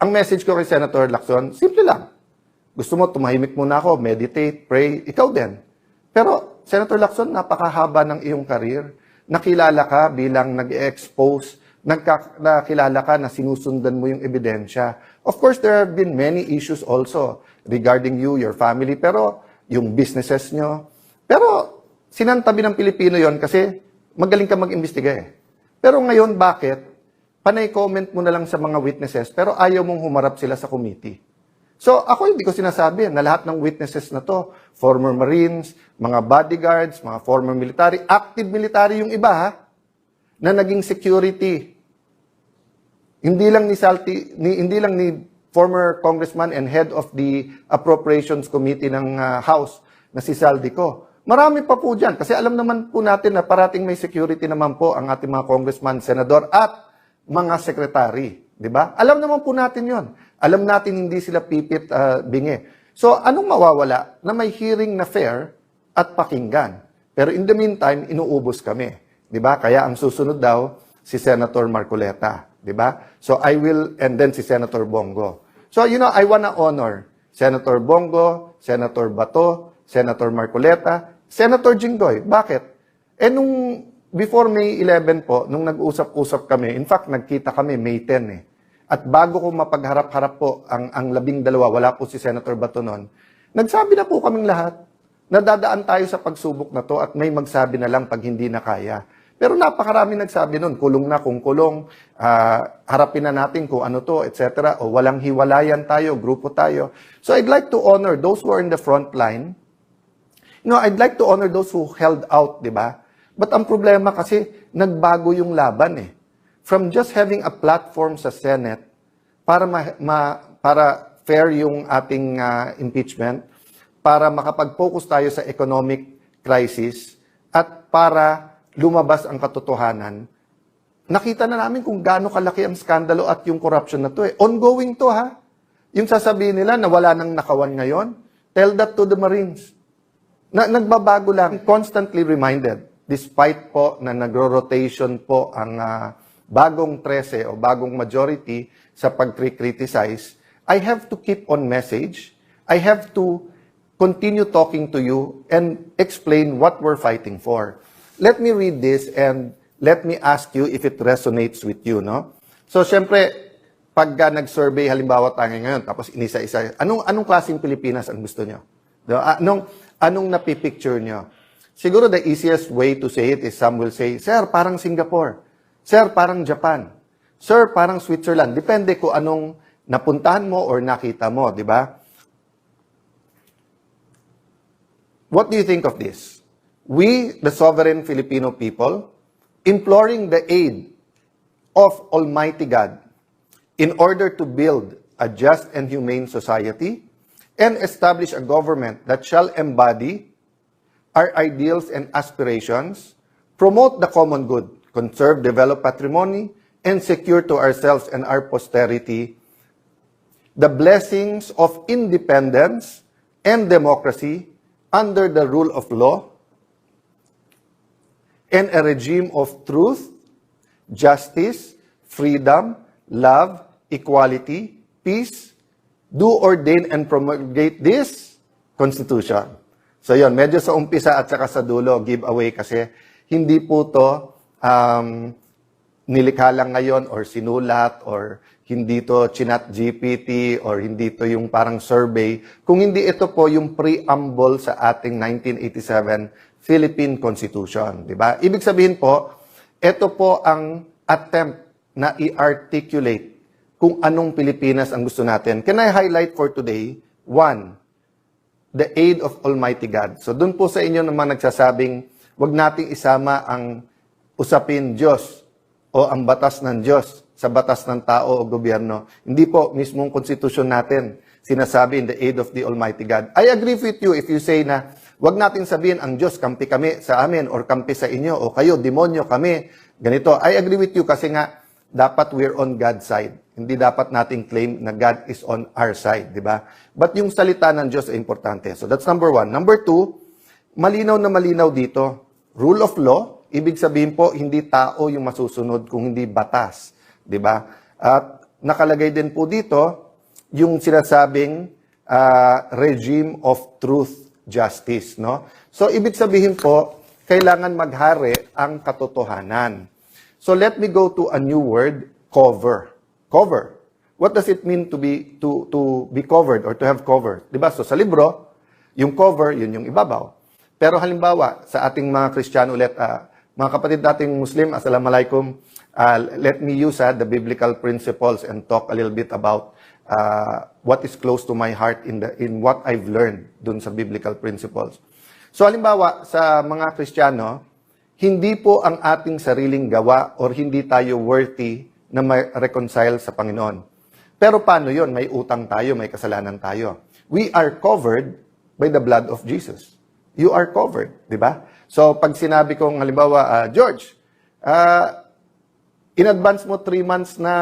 ang message ko kay Senator Lacson, simple lang. Gusto mo, tumahimik muna ako, meditate, pray, ikaw din. Pero, Senator Lacson, napakahaba ng iyong career. Nakilala ka bilang nag-expose, nakilala ka na sinusundan mo yung ebidensya. Of course, there have been many issues also regarding you, your family, pero yung businesses nyo. Pero, sinantabi ng Pilipino yon kasi magaling ka mag-imbestiga eh. Pero ngayon, bakit? Panay comment mo na lang sa mga witnesses, pero ayaw mong humarap sila sa committee. So, ako hindi ko sinasabi na lahat ng witnesses na to, former Marines, mga bodyguards, mga former military, active military yung iba ha, na naging security. Hindi lang ni former congressman and head of the Appropriations Committee ng House na si Saldico. Marami pa po dyan kasi alam naman po natin na parating may security naman po ang ating mga congressman, senador at mga sekretary. Diba? Alam naman po natin yon. Alam natin hindi sila pipit bingi. So, anong mawawala na may hearing na fair at pakinggan? Pero in the meantime, inuubos kami. Diba? Kaya ang susunod daw, si Senator Marcoleta. Diba? So, and then si Senator Bongo. So, I wanna honor Senator Bongo, Senator Bato, Senator Marcoleta, Senator Jinggoy. Bakit? Before May 11 po, nung nag-usap-usap kami, in fact, nagkita kami May 10 eh. At bago ko mapagharap-harap po ang 12, wala po si Senator Bato noon, nagsabi na po kaming lahat na dadaan tayo sa pagsubok na to at may magsabi na lang pag hindi na kaya. Pero napakarami nagsabi noon, kulong na kung kulong, harapin na natin kung ano to, etc. O walang hiwalayan tayo, grupo tayo. So I'd like to honor those who are in the front line. I'd like to honor those who held out, di ba? But ang problema kasi, nagbago yung laban eh. From just having a platform sa Senate para fair yung ating impeachment, para makapag-focus tayo sa economic crisis, at para lumabas ang katotohanan, nakita na namin kung gaano kalaki ang skandalo at yung corruption na to eh. Ongoing to ha. Yung sasabihin nila na wala nang nakawan ngayon, tell that to the Marines. Nagbabago lang, constantly reminded, despite po na nagro-rotation po ang bagong 13 o bagong majority sa pag-criticize, I have to keep on message. I have to continue talking to you and explain what we're fighting for. Let me read this and let me ask you if it resonates with you, no? So, syempre, pag nag-survey, halimbawa tayo ngayon, tapos inisa-isa, anong klaseng Pilipinas ang gusto nyo? Anong napipicture nyo? Siguro the easiest way to say it is some will say, Sir, parang Singapore. Sir, parang Japan. Sir, parang Switzerland. Depende kung anong napuntahan mo or nakita mo, di ba? What do you think of this? We, the sovereign Filipino people, imploring the aid of Almighty God in order to build a just and humane society and establish a government that shall embody our ideals and aspirations, promote the common good, conserve, develop patrimony, and secure to ourselves and our posterity the blessings of independence and democracy under the rule of law and a regime of truth, justice, freedom, love, equality, peace, do ordain and promulgate this Constitution. So yon, medyo sa umpisa at saka sa dulo, giveaway kasi hindi po to nilikha lang ngayon or sinulat or hindi to chinat GPT or hindi to yung parang survey. Kung hindi ito po yung preamble sa ating 1987 Philippine Constitution, di ba? Ibig sabihin po, ito po ang attempt na i-articulate kung anong Pilipinas ang gusto natin. Can I highlight for today? One, the aid of Almighty God. So doon po sa inyo naman nagsasabing, wag nating isama ang usapin Diyos o ang batas ng Diyos sa batas ng tao o gobyerno. Hindi po mismong konstitusyon natin sinasabi in the aid of the Almighty God. I agree with you if you say na wag natin sabihin ang Diyos kampi kami sa amin or kampi sa inyo o kayo, demonyo kami, ganito. I agree with you kasi nga dapat we're on God's side. Hindi dapat nating claim na God is on our side, di ba? But yung salita ng Diyos ay importante. So that's number one. Number two, malinaw na malinaw dito. Rule of law, ibig sabihin po, hindi tao yung masusunod kung hindi batas, di ba? At nakalagay din po dito yung sinasabing regime of truth, justice, no? So, ibig sabihin po, kailangan maghari ang katotohanan. So, let me go to a new word, cover. Cover. What does it mean to be covered or to have cover? Diba? So, sa libro, yung cover, yun yung ibabaw. Pero halimbawa, sa ating mga Kristiyano ulit, mga kapatid nating Muslim, Assalamualaikum, let me use the biblical principles and talk a little bit about what is close to my heart in what I've learned dun sa biblical principles. So halimbawa, sa mga Kristiyano, hindi po ang ating sariling gawa or hindi tayo worthy na ma-reconcile sa Panginoon. Pero paano yon? May utang tayo, may kasalanan tayo. We are covered by the blood of Jesus. You are covered, di ba? So pag sinabi kong halimbawa, George, in advance mo 3 months na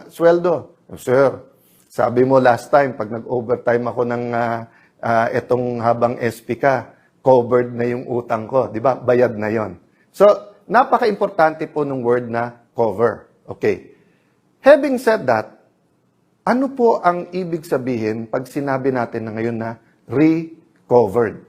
sweldo. Sir, sabi mo last time, pag nag-overtime ako ng etong habang SP ka, covered na yung utang ko. Di ba? Bayad na yon. So, napaka-importante po ng word na cover. Okay. Having said that, ano po ang ibig sabihin pag sinabi natin na ngayon na recovered?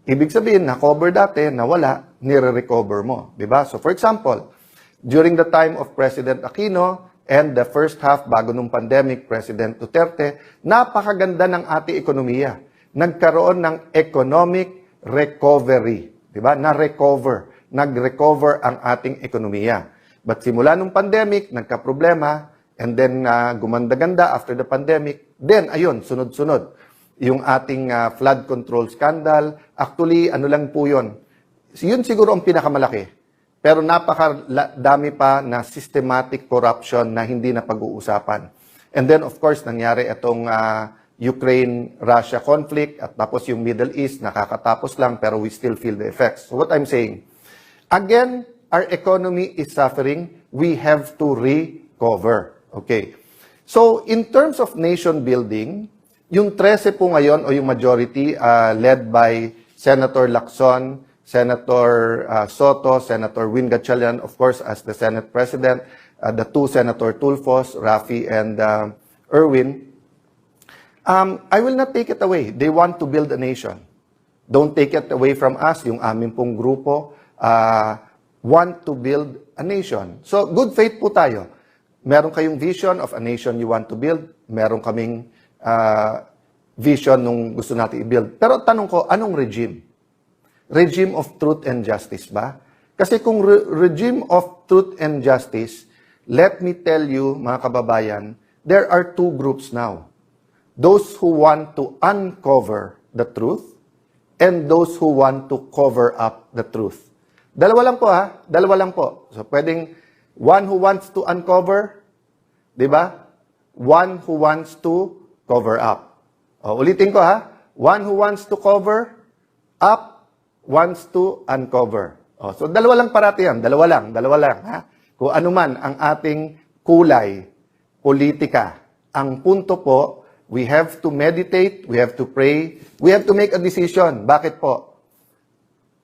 Ibig sabihin na cover dati, nawala, nire-recover mo. Di ba? So, for example, during the time of President Aquino and the first half bago nung pandemic, President Duterte, napakaganda ng ating ekonomiya. Nagkaroon ng economic recovery. Di ba? Na-recover. Nag-recover ang ating ekonomiya. But simula nung pandemic, nagka-problema, and then gumanda-ganda after the pandemic, then ayun, sunod-sunod. Yung ating flood control scandal, actually, ano lang po yun? Yun siguro ang pinakamalaki. Pero napakadami pa na systematic corruption na hindi na pag-uusapan. And then, of course, nangyari itong Ukraine-Russia conflict at tapos yung Middle East, nakakatapos lang pero we still feel the effects. So what I'm saying, again, our economy is suffering. We have to recover. Okay. So, in terms of nation building, yung 13 po ngayon o yung majority led by Senator Lacson, Senator Soto, Senator Win Gatchalian, of course, as the Senate President, the 2 Senator Tulfos, Rafi, and Erwin, I will not take it away. They want to build a nation. Don't take it away from us, yung aming pong grupo, want to build a nation. So, good faith po tayo. Meron kayong vision of a nation you want to build. Meron kaming vision nung gusto natin i-build. Pero tanong ko, anong regime? Regime of truth and justice ba? Kasi kung regime of truth and justice, let me tell you, mga kababayan, there are 2 groups now. Those who want to uncover the truth and those who want to cover up the truth. Dalawa lang po dalawa lang po. So pwedeng one who wants to uncover, di ba? One who wants to cover up. O, ulitin ko one who wants to cover up, wants to uncover. O, so dalawa lang parati yan, dalawa lang Kung ano man ang ating kulay, politika, ang punto po, we have to meditate, we have to pray, we have to make a decision. Bakit po?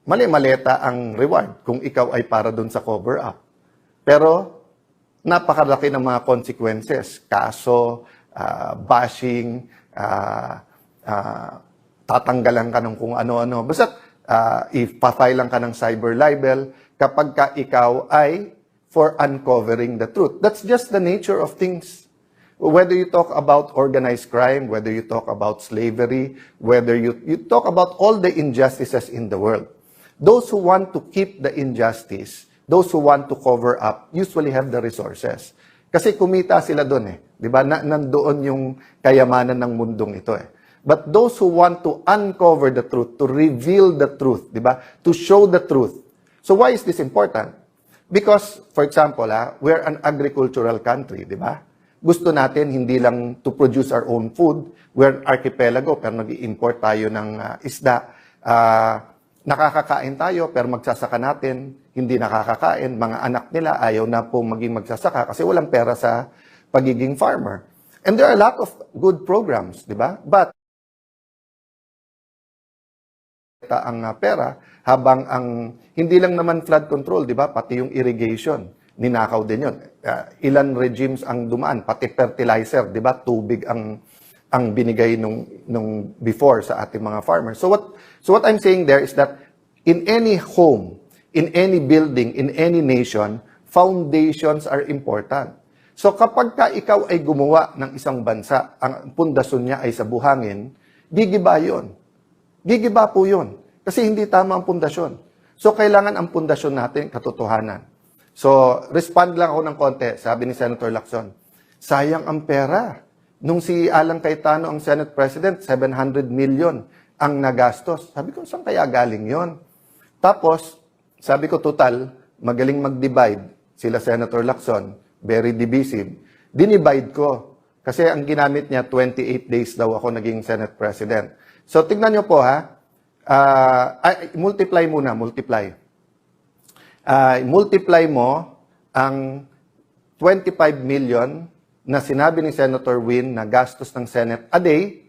Mali-maleta ang reward kung ikaw ay para dun sa cover-up. Pero, napakalaki ng mga consequences. Kaso, bashing, tatanggalan ka ng kung ano-ano. Basta, ipafile lang ka ng cyber libel kapag ka ikaw ay for uncovering the truth. That's just the nature of things. Whether you talk about organized crime, whether you talk about slavery, whether you talk about all the injustices in the world. Those who want to keep the injustice, those who want to cover up, usually have the resources. Kasi kumita sila doon Di ba? Nandoon yung kayamanan ng mundong ito But those who want to uncover the truth, to reveal the truth, di ba? To show the truth. So why is this important? Because, for example, we're an agricultural country, di ba? Gusto natin hindi lang to produce our own food. We're an archipelago, pero nag-i-import tayo ng isda. Nakakakain tayo, pero magsasaka natin, hindi nakakakain. Mga anak nila ayaw na po maging magsasaka kasi walang pera sa pagiging farmer. And there are a lot of good programs, di ba? But, ang pera, habang ang, hindi lang naman flood control, di ba? Pati yung irrigation. ninakaw din yun. Ilan regimes ang dumaan, pati fertilizer, di ba? Tubig ang binigay nung before sa ating mga farmers. So what I'm saying there is that in any home, in any building, in any nation, foundations are important. So kapag ka ikaw ay gumawa ng isang bansa, ang pundasyon niya ay sa buhangin, gigiba yun. Gigiba po yun. Kasi hindi tama ang pundasyon. So kailangan ang pundasyon natin katotohanan. So respond lang ako ng konti, sabi ni Senator Lacson, sayang ang pera. Nung si Alan Cayetano ang Senate President, 700 million ang nagastos. Sabi ko, saan kaya galing yon? Tapos, sabi ko, total, magaling mag-divide. Sila Senator Lacson, very divisive. Dinivide ko. Kasi ang ginamit niya, 28 days daw ako naging Senate President. So, tignan niyo po ha. Multiply muna, multiply. Multiply mo ang 25 million na sinabi ni Senator Win na gastos ng Senate a day,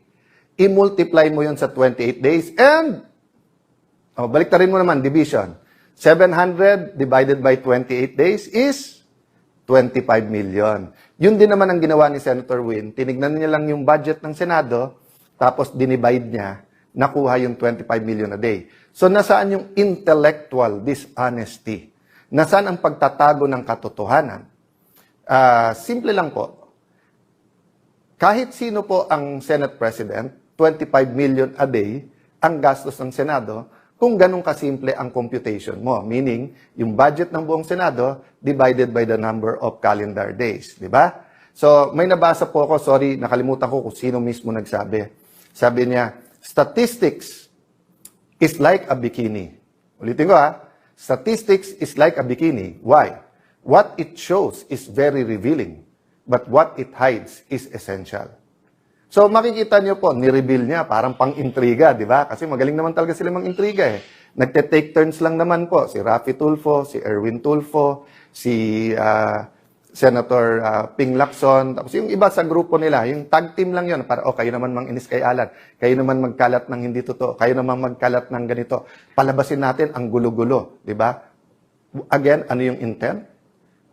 i-multiply mo yun sa 28 days, and, baliktarin mo naman, division. 700 divided by 28 days is 25 million. Yun din naman ang ginawa ni Senator Win. Tinignan niya lang yung budget ng Senado, tapos dinivide niya, nakuha yung 25 million a day. So, nasaan yung intellectual dishonesty? Nasaan ang pagtatago ng katotohanan? Simple lang po. Kahit sino po ang Senate President, 25 million a day ang gastos ng Senado kung ganun kasimple ang computation mo. Meaning, yung budget ng buong Senado divided by the number of calendar days. Di ba? So, may nabasa po ako, sorry, nakalimutan ko kung sino mismo nagsabi. Sabi niya, statistics is like a bikini. Ulitin ko ha, statistics is like a bikini. Why? What it shows is very revealing. But what it hides is essential. So makikita niyo po, ni-reveal niya, parang pang-intriga, di ba? Kasi magaling naman talaga sila mang-intriga eh. Nagte-take turns lang naman po, si Raffy Tulfo, si Erwin Tulfo, si Senator Ping Lacson, tapos yung iba sa grupo nila, yung tag team lang yun, para, kayo naman mang-inis kay Alan, kayo naman magkalat ng hindi totoo, kayo naman magkalat ng ganito. Palabasin natin ang gulo-gulo, di ba? Again, ano yung intent?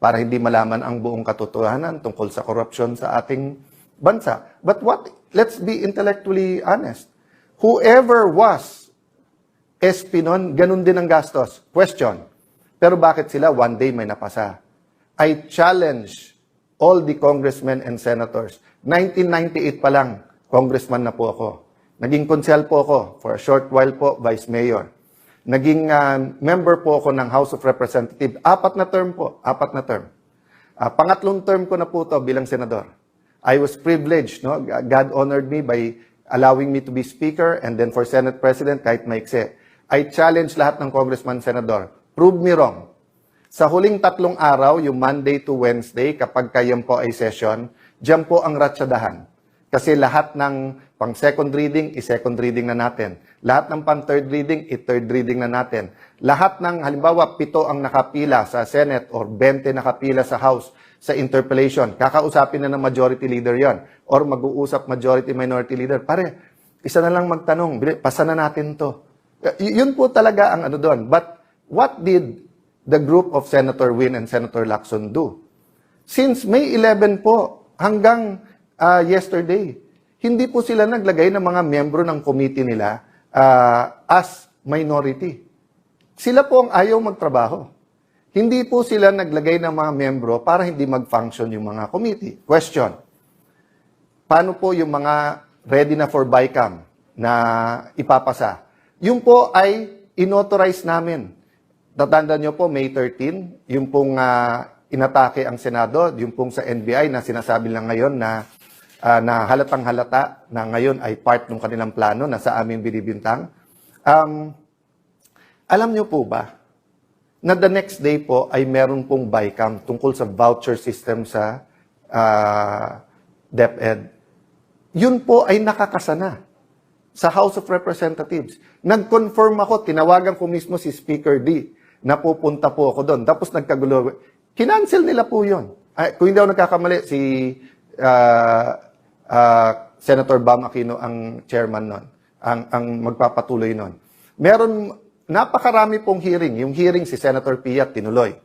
Para hindi malaman ang buong katotohanan tungkol sa korupsyon sa ating bansa. But let's be intellectually honest. Whoever was SP nun, ganun din ang gastos. Question. Pero bakit sila one day may napasa? I challenge all the congressmen and senators. 1998 pa lang, congressman na po ako. Naging konsel po ako, for a short while po, vice mayor. Naging member po ako ng House of Representatives. 4 na term po, 4 na term. Pangatlong term ko na po to bilang senador. I was privileged, no? God honored me by allowing me to be speaker, and then for Senate President, kahit maikse. I challenge lahat ng congressman, senador. Prove me wrong. Sa huling 3 araw, yung Monday to Wednesday, kapag kayan po ay session, diyan po ang ratsadahan. Kasi lahat ng pang-second reading, i-second reading na natin. Lahat ng pang-third reading, i-third reading na natin. Lahat ng, halimbawa, 7 ang nakapila sa Senate or 20 nakapila sa House sa interpellation. Kakausapin na ng majority leader yon or mag-uusap majority-minority leader. Pare, isa na lang magtanong, pasa na natin to. Yun po talaga ang ano doon. But what did the group of Senator Win and Senator Lacson do? Since May 11 po, hanggang yesterday, hindi po sila naglagay ng mga miyembro ng committee nila as minority. Sila po ang ayaw magtrabaho. Hindi po sila naglagay ng mga miyembro para hindi mag-function yung mga committee. Question, paano po yung mga ready na for BICAM na ipapasa? Yung po ay inauthorize namin. Tatandaan nyo po, May 13, yung pong inatake ang Senado, yung pong sa NBI na sinasabi lang ngayon na halatang halata na ngayon ay part ng kanilang plano na sa aming binibintang. Alam nyo po ba na the next day po ay meron pong BICAM tungkol sa voucher system sa DepEd. Yun po ay nakakasana sa House of Representatives. Nag-confirm ako, tinawagan ko mismo si Speaker D na pupunta po ako doon. Tapos nagkagulo. Kinancel nila po yun. Kung hindi ako nagkakamali, si Senator Bam Aquino ang chairman nun, ang magpapatuloy nun. Meron, napakarami pong hearing. Yung hearing si Senator Pia tinuloy.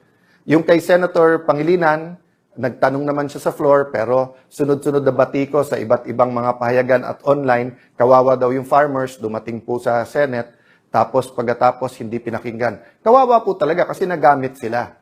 Yung kay Senator Pangilinan, nagtanong naman siya sa floor, pero sunod-sunod na batiko sa iba't ibang mga pahayagan at online, kawawa daw yung farmers, dumating po sa Senate, tapos pagkatapos hindi pinakinggan. Kawawa po talaga kasi nagamit sila.